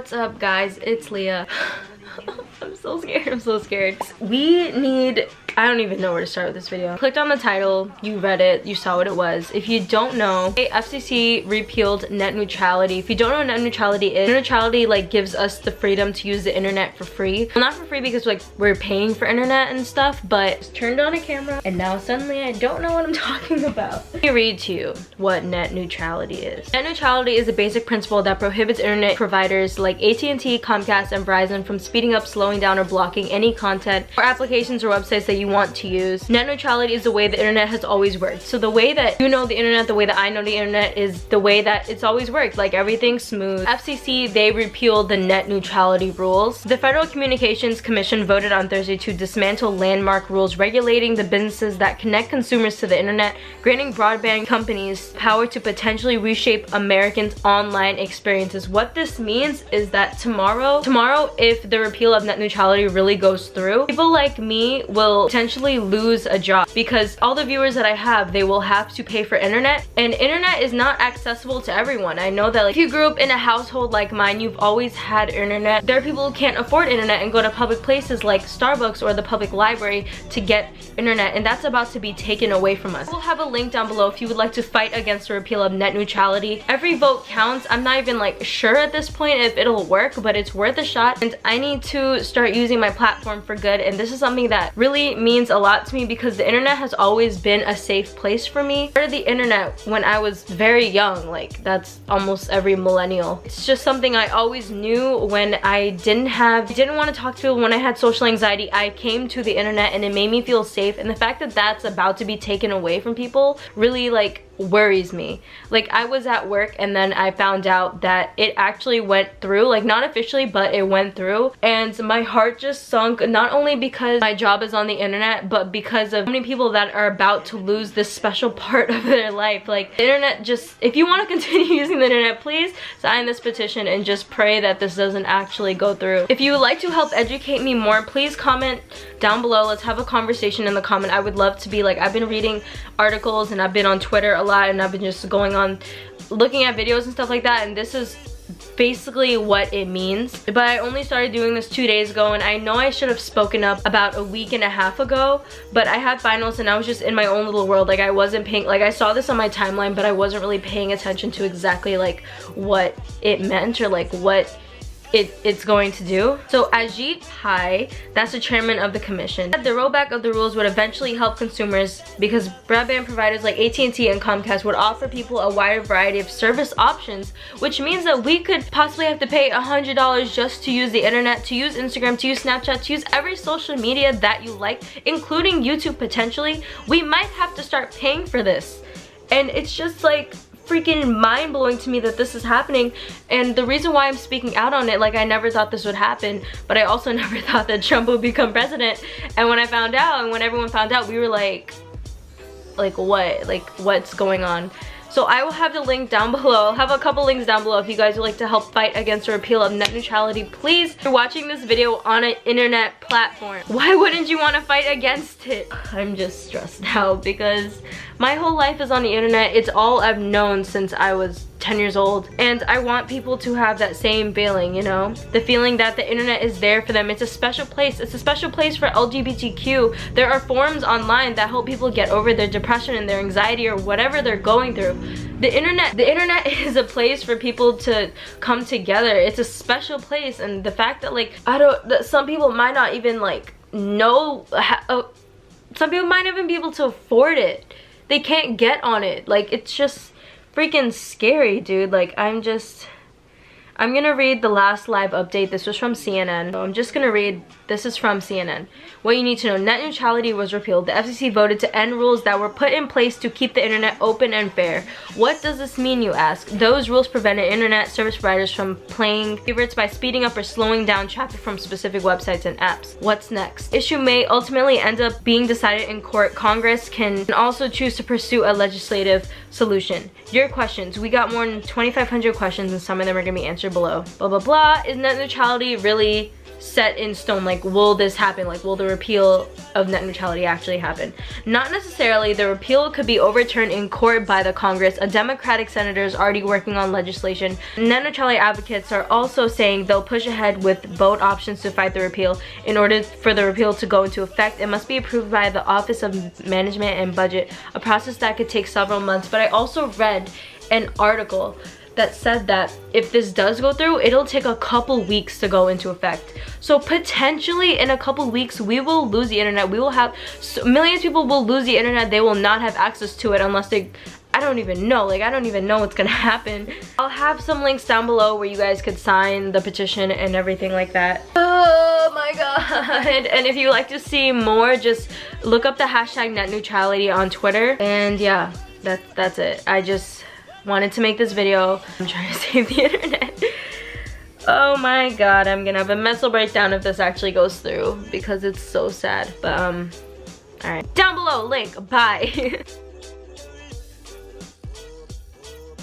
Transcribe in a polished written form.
What's up guys, it's Leah. I'm so scared, I'm so scared. We need, I don't even know where to start with this video. Clicked on the title, you read it, you saw what it was. If you don't know, FCC repealed net neutrality. If you don't know what net neutrality is, net neutrality like gives us the freedom to use the internet for free. Well, not for free because like we're paying for internet and stuff, but it's turned on a camera and now suddenly I don't know what I'm talking about. Let me read to you what net neutrality is. Net neutrality is a basic principle that prohibits internet providers like AT&T, Comcast, and Verizon from speeding up, slowing down, or blocking any content or applications or websites that you want to use. Net neutrality is the way the internet has always worked. So the way that you know the internet, the way that I know the internet is the way that it's always worked. Like everything's smooth. FCC, they repealed the net neutrality rules. The Federal Communications Commission voted on Thursday to dismantle landmark rules regulating the businesses that connect consumers to the internet, granting broadband companies power to potentially reshape Americans' online experiences. What this means is that tomorrow, if the repeal of net neutrality really goes through, people like me will potentially lose a job because all the viewers that I have, they will have to pay for internet, and internet is not accessible to everyone. I know that like if you grew up in a household like mine, you've always had internet. There are people who can't afford internet and go to public places like Starbucks or the public library to get internet, and that's about to be taken away from us. We'll have a link down below if you would like to fight against the repeal of net neutrality. Every vote counts. I'm not even like sure at this point if it'll work, but it's worth a shot, and I need to start using my platform for good. And this is something that really means a lot to me because the internet has always been a safe place for me. I started the internet when I was very young, like that's almost every millennial. It's just something I always knew. When I didn't want to talk to people, when I had social anxiety, I came to the internet and it made me feel safe, and the fact that that's about to be taken away from people really like worries me. Like I was at work and then I found out that it actually went through, like not officially, but it went through, and my heart just sunk, not only because my job is on the internet, but because of how many people that are about to lose this special part of their life. Like the internet, just if you want to continue using the internet, please sign this petition and just pray that this doesn't actually go through. If you would like to help educate me more, please comment down below. Let's have a conversation in the comment. I would love to be like, I've been reading articles and I've been on Twitter a lot, and I've been just going on looking at videos and stuff like that, and this is basically what it means. But I only started doing this 2 days ago, and I know I should have spoken up about a week and a half ago, but I had finals and I was just in my own little world. Like I wasn't paying, like I saw this on my timeline, but I wasn't really paying attention to exactly like what it meant or like what it's going to do. So Ajit Pai, that's the chairman of the commission, said the rollback of the rules would eventually help consumers because broadband providers like AT&T and Comcast would offer people a wider variety of service options, which means that we could possibly have to pay $100 just to use the internet, to use Instagram, to use Snapchat, to use every social media that you like, including YouTube potentially. We might have to start paying for this, and it's just like freaking mind-blowing to me that this is happening. And the reason why I'm speaking out on it, like I never thought this would happen, but I also never thought that Trump would become president. And when I found out, and when everyone found out, we were like what? Like what's going on? So I will have the link down below. I'll have a couple links down below if you guys would like to help fight against the repeal of net neutrality. Please, if you're watching this video on an internet platform, why wouldn't you want to fight against it? I'm just stressed out because my whole life is on the internet. It's all I've known since I was 10 years old, and I want people to have that same feeling, you know, the feeling that the internet is there for them. It's a special place. It's a special place for LGBTQ. There are forums online that help people get over their depression and their anxiety or whatever they're going through. The internet is a place for people to come together. It's a special place, and the fact that like some people might not even like know some people might even be able to afford it. They can't get on it. Like it's just freaking scary, dude. Like I'm gonna read the last live update. This was from CNN. So I'm just gonna read, this is from CNN. What you need to know: net neutrality was repealed. The FCC voted to end rules that were put in place to keep the internet open and fair. What does this mean, you ask? Those rules prevented internet service providers from playing favorites by speeding up or slowing down traffic from specific websites and apps. What's next? Issue may ultimately end up being decided in court. Congress can also choose to pursue a legislative solution. Your questions. We got more than 2,500 questions, and some of them are gonna be answered answer below. Blah, blah, blah. Is net neutrality really set in stone? Like, will this happen? Like, will the repeal of net neutrality actually happen? Not necessarily. The repeal could be overturned in court by the Congress. A Democratic senator is already working on legislation. Net neutrality advocates are also saying they'll push ahead with both options to fight the repeal. In order for the repeal to go into effect, it must be approved by the Office of Management and Budget, a process that could take several months. But I also read an article that said that if this does go through, it'll take a couple weeks to go into effect. So potentially in a couple weeks, we will lose the internet. We will have, millions of people will lose the internet. They will not have access to it unless they, I don't even know. Like, I don't even know what's gonna happen. I'll have some links down below where you guys could sign the petition and everything like that. Oh my god. And if you like to see more, just look up the hashtag net neutrality on Twitter. And yeah, that's it. I just wanted to make this video. I'm trying to save the internet. Oh my god, I'm gonna have a mental breakdown if this actually goes through because it's so sad. But alright, down below, link. Bye.